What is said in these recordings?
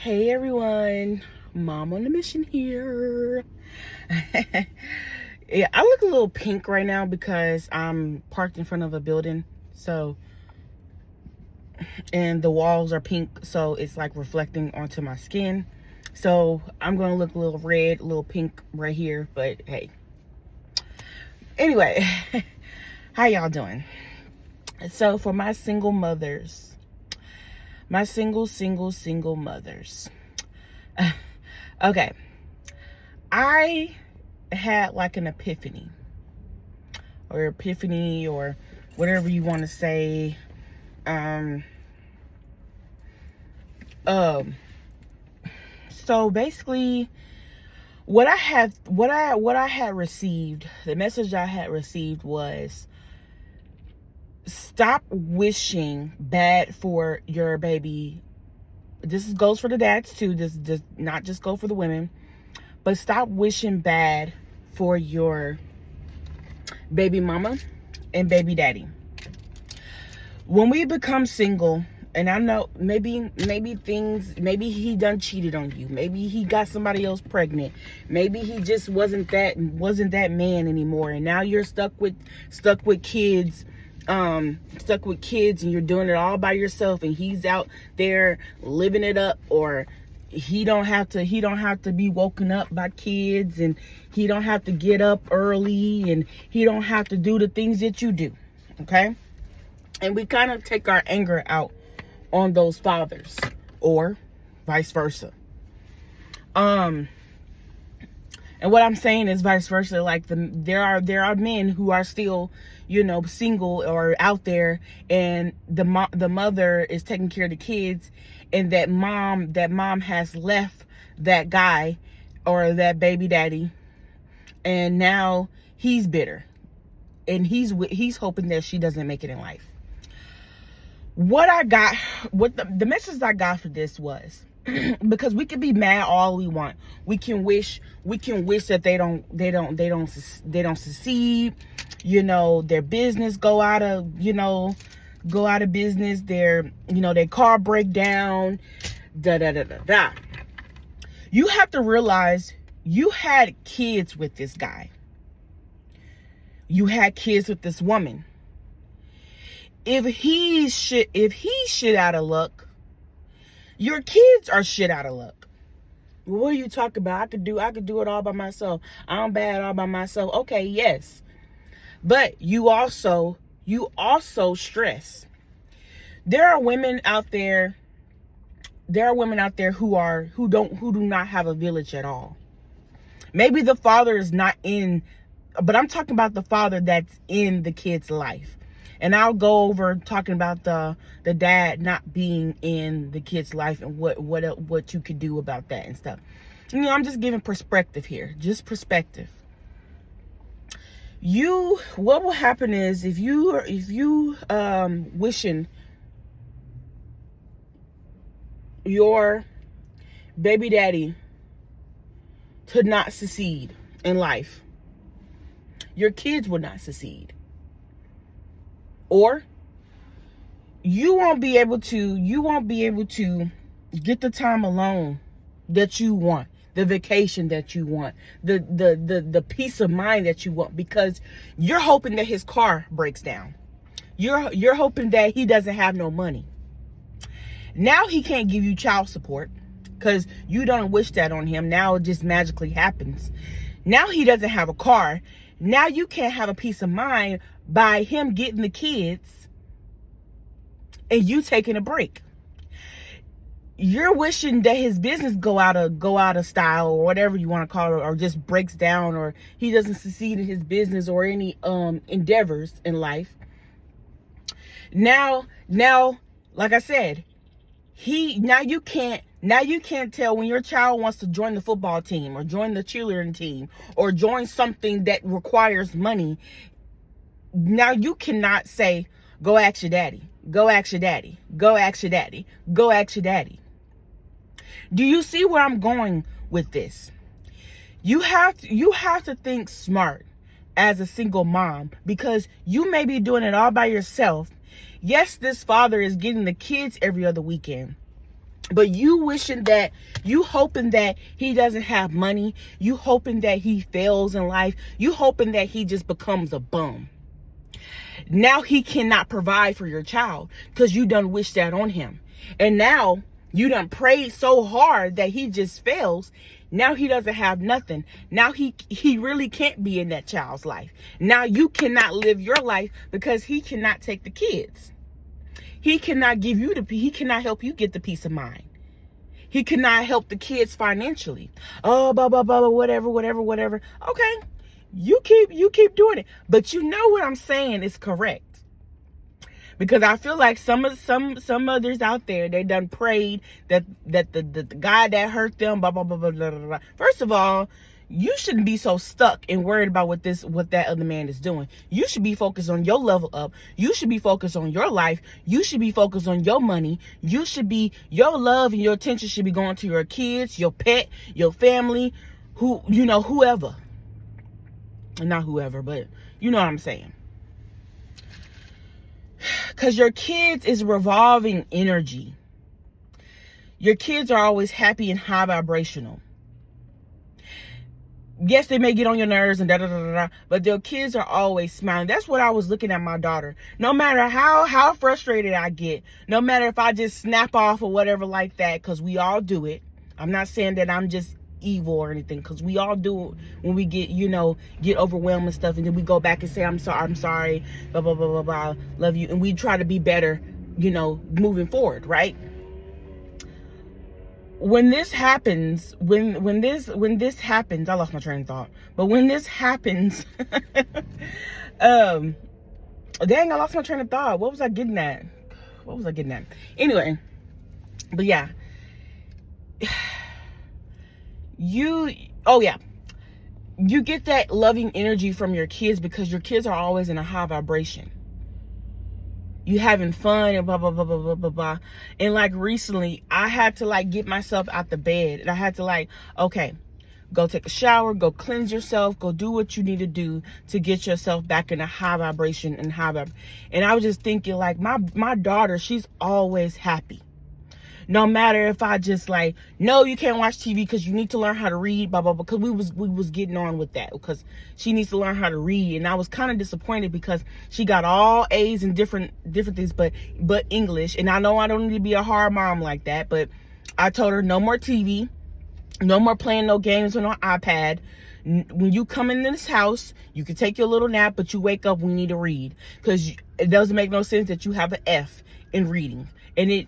Hey everyone, Mom on the mission here. Yeah, I look a little pink right now because I'm parked in front of a building, and the walls are pink, so it's like reflecting onto my skin. So I'm gonna look a little red, a little pink right here, but hey. Anyway, how y'all doing? So for my single mothers, my single mothers. Okay, I had like an epiphany or whatever you want to say. So basically what I had received, the message I had received was, stop wishing bad for your baby. This goes for the dads too. This does not just go for the women, but stop wishing bad for your baby mama and baby daddy. When we become single, and I know maybe he done cheated on you. Maybe he got somebody else pregnant. Maybe he just wasn't that man anymore, and now you're stuck with kids. And you're doing it all by yourself, and he's out there living it up, or he don't have to be woken up by kids, and he don't have to get up early, and he don't have to do the things that you do. Okay? And we kind of take our anger out on those fathers, or vice versa. And what I'm saying is vice versa. Like there are men who are still, single or out there, and the mother is taking care of the kids, and that mom has left that guy or that baby daddy, and now he's bitter, and he's hoping that she doesn't make it in life. The message I got for this was, because we can be mad all we want. We can wish that they don't succeed. Their business go out of business. Their car break down. You have to realize you had kids with this guy. You had kids with this woman. If he's shit out of luck, your kids are shit out of luck. What are you talking about? I could do it all by myself. I'm bad all by myself. Okay, yes. But you also stress. There are women out there who do not have a village at all. Maybe the father is not in, but I'm talking about the father that's in the kid's life. And I'll go over talking about the dad not being in the kid's life and what you could do about that and stuff. I'm just giving perspective here, just perspective. What will happen is if you wishing your baby daddy to not succeed in life, your kids will not succeed. Or you won't be able to get the time alone that you want, the vacation that you want, the peace of mind that you want, because you're hoping that his car breaks down. You're hoping that he doesn't have no money. Now he can't give you child support because you don't wish that on him. Now it just magically happens. Now he doesn't have a car. Now you can't have a peace of mind by him getting the kids and you taking a break. You're wishing that his business go out of style, or whatever you want to call it, or just breaks down, or he doesn't succeed in his business or any endeavors in life. Now, like I said, now you can't tell when your child wants to join the football team or join the cheerleading team or join something that requires money. Now you cannot say, go ask your daddy, go ask your daddy, go ask your daddy, go ask your daddy. Do you see where I'm going with this? You have to think smart as a single mom, because you may be doing it all by yourself. Yes, this father is getting the kids every other weekend, But you wishing that, you hoping that he doesn't have money, you hoping that he fails in life, you hoping that he just becomes a bum. Now he cannot provide for your child because you done wish that on him. And now you done prayed so hard that he just fails. Now he doesn't have nothing. Now he really can't be in that child's life. Now you cannot live your life because he cannot take the kids. He cannot give you he cannot help you get the peace of mind. He cannot help the kids financially. Oh, blah, blah, blah, whatever. Okay. You keep doing it. But you know what I'm saying is correct. Because I feel like some others out there, they done prayed that the guy that hurt them, blah, blah, blah, blah, blah, blah. First of all, you shouldn't be so stuck and worried about what that other man is doing. You should be focused on your level up. You should be focused on your life. You should be focused on your money. Your love and your attention should be going to your kids, your pet, your family, whoever. Not whoever, but you know what I'm saying. Because your kids is revolving energy. Your kids are always happy and high vibrational. Yes, they may get on your nerves and but their kids are always smiling. That's what I was looking at my daughter. No matter how frustrated I get, no matter if I just snap off or whatever like that, because we all do it. I'm not saying that I'm just evil or anything, because we all do it when we get overwhelmed and stuff, and then we go back and say, I'm sorry, blah, blah, blah, blah, blah, love you. And we try to be better, moving forward, right? When this happens, when this happens, I lost my train of thought. But when this happens, dang, I lost my train of thought. What was I getting at? Anyway, but yeah, you get that loving energy from your kids because your kids are always in a high vibration. You having fun and blah, blah, blah, blah, blah, blah, blah. And like recently, I had to get myself out the bed. And I had to okay, go take a shower, go cleanse yourself, go do what you need to do to get yourself back in a high vibration and And I was just thinking my daughter, she's always happy. No matter if I just no, you can't watch TV because you need to learn how to read, blah, blah, blah. Because we was getting on with that because she needs to learn how to read. And I was kind of disappointed because she got all A's and different things, but English. And I know I don't need to be a hard mom like that, but I told her no more TV, no more playing no games on an iPad. When you come in this house, you can take your little nap, but you wake up, we need to read. Because it doesn't make no sense that you have an F in reading. And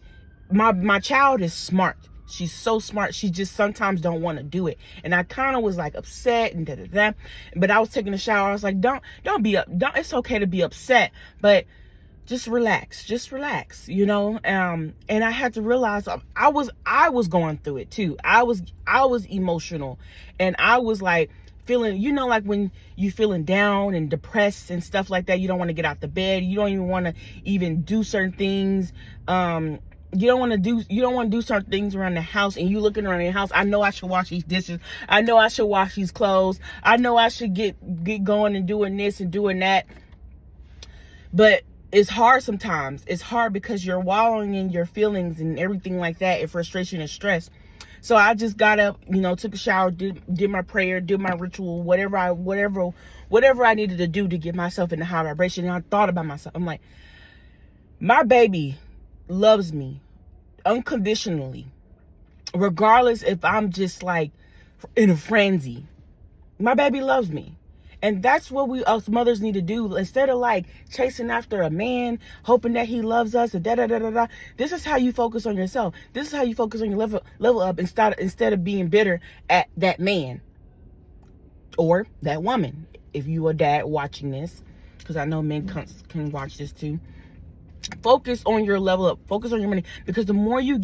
my child is smart. She's so smart. She just sometimes don't want to do it. And I kind of was upset and da. But I was taking a shower. I was like, don't be up. It's okay to be upset, but just relax. And I had to realize I was going through it too. I was emotional, and I was feeling, when you feeling down and depressed and stuff like that. You don't want to get out the bed. You don't even want to even do certain things. You don't want to do certain things around the house, and you looking around the house. I know I should wash these dishes. I know I should wash these clothes. I know I should get going and doing this and doing that. But it's hard sometimes. It's hard because you're wallowing in your feelings and everything like that, and frustration and stress. So I just got up, took a shower, did my prayer, did my ritual, whatever I needed to do to get myself in the high vibration. And I thought about myself. I'm like, my baby loves me unconditionally, regardless if I'm just in a frenzy. My baby loves me. And that's what we us mothers need to do. Instead of chasing after a man, hoping that he loves us, and da. This is how you focus on yourself. This is how you focus on your level up instead of being bitter at that man or that woman. If you are a dad watching this, because I know men can watch this too. Focus on your level up. Focus on your money. Because the more you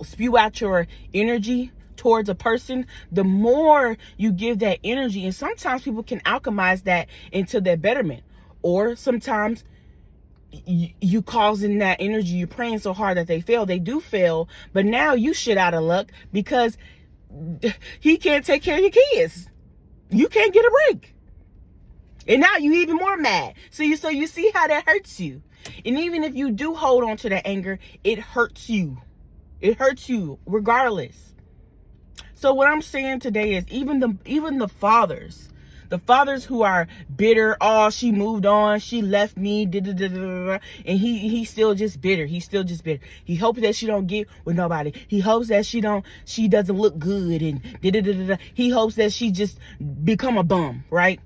spew out your energy towards a person, the more you give that energy. And sometimes people can alchemize that into their betterment. Or sometimes you causing that energy, you're praying so hard that they fail. They do fail. But now you shit out of luck because he can't take care of your kids. You can't get a break. And now you even more mad. So you see how that hurts you. And even if you do hold on to that anger, it hurts you. It hurts you regardless. So what I'm saying today is even the fathers who are bitter, oh, she moved on, she left me, and he's still just bitter. He's still just bitter. He hopes that she don't get with nobody. He hopes that she doesn't look good, and he hopes that she just become a bum, right?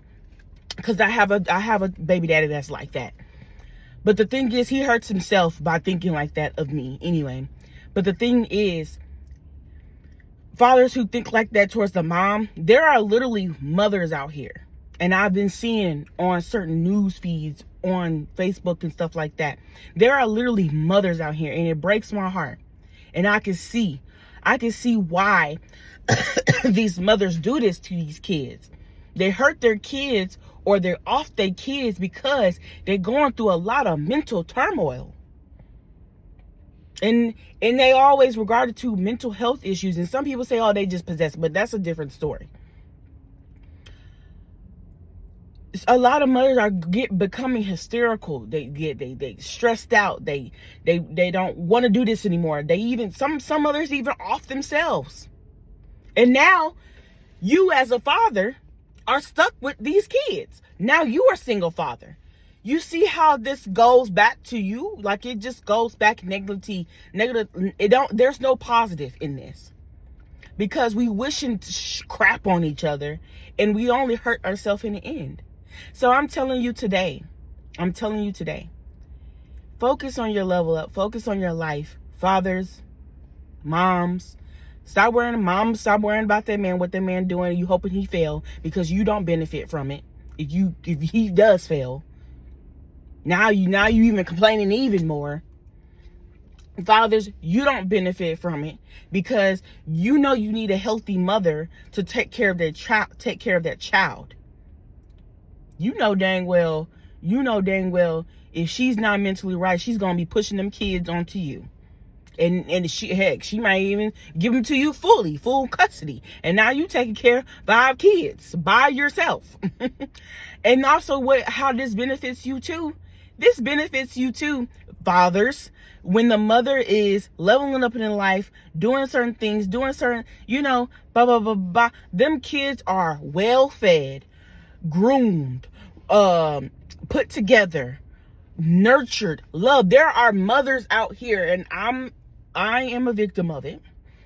Because I have a baby daddy that's like that. But the thing is, he hurts himself by thinking like that of me anyway. But the thing is, fathers who think like that towards the mom, there are literally mothers out here. And I've been seeing on certain news feeds on Facebook and stuff like that. There are literally mothers out here, and it breaks my heart. And I can see why these mothers do this to these kids. They hurt their kids, or they're off their kids because they're going through a lot of mental turmoil. And they always regarded to mental health issues. And some people say, oh, they just possessed, but that's a different story. A lot of mothers are becoming hysterical. They stressed out. They don't want to do this anymore. They even some mothers even off themselves. And now you as a father are stuck with these kids. Now you are a single father. You see how this goes back to you? Like, it just goes back negative. There's no positive in this. Because we wishing crap on each other, and we only hurt ourselves in the end. So I'm telling you today, focus on your level up, focus on your life. Fathers, moms, stop worrying about that man, what that man doing, you hoping he fail, because you don't benefit from it. If he does fail, now you even complaining even more. Fathers, you don't benefit from it, because you know you need a healthy mother to take care of that child. You know dang well if she's not mentally right, she's gonna be pushing them kids onto you. And she might even give them to you full custody. And now you taking care of 5 kids by yourself. And also how this benefits you too. This benefits you too, fathers, when the mother is leveling up in life, doing certain things, doing certain, blah, blah, blah, blah. Them kids are well fed, groomed, put together, nurtured, loved. There are mothers out here, and I am a victim of it.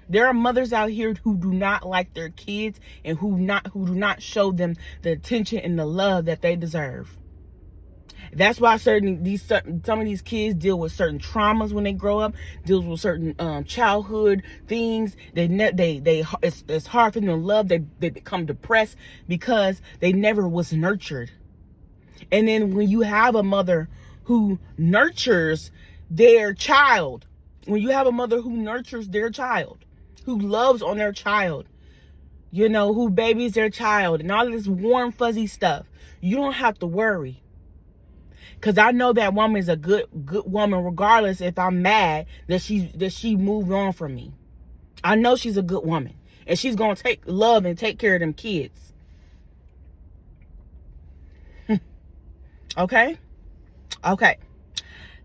There are mothers out here who do not like their kids, and who do not show them the attention and the love that they deserve. That's why some of these kids deal with certain traumas when they grow up, deals with certain childhood things. It's hard for them to love. They become depressed because they never was nurtured. And then when you have a mother who nurtures their child, who loves on their child, who babies their child, and all of this warm fuzzy stuff, you don't have to worry. Because I know that woman is a good woman, regardless if I'm mad that she moved on from me. I know she's a good woman, and she's gonna love and take care of them kids. Okay.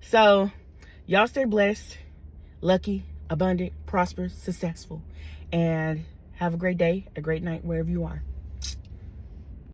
So y'all stay blessed, lucky, abundant, prosperous, successful, and have a great day, a great night, wherever you are.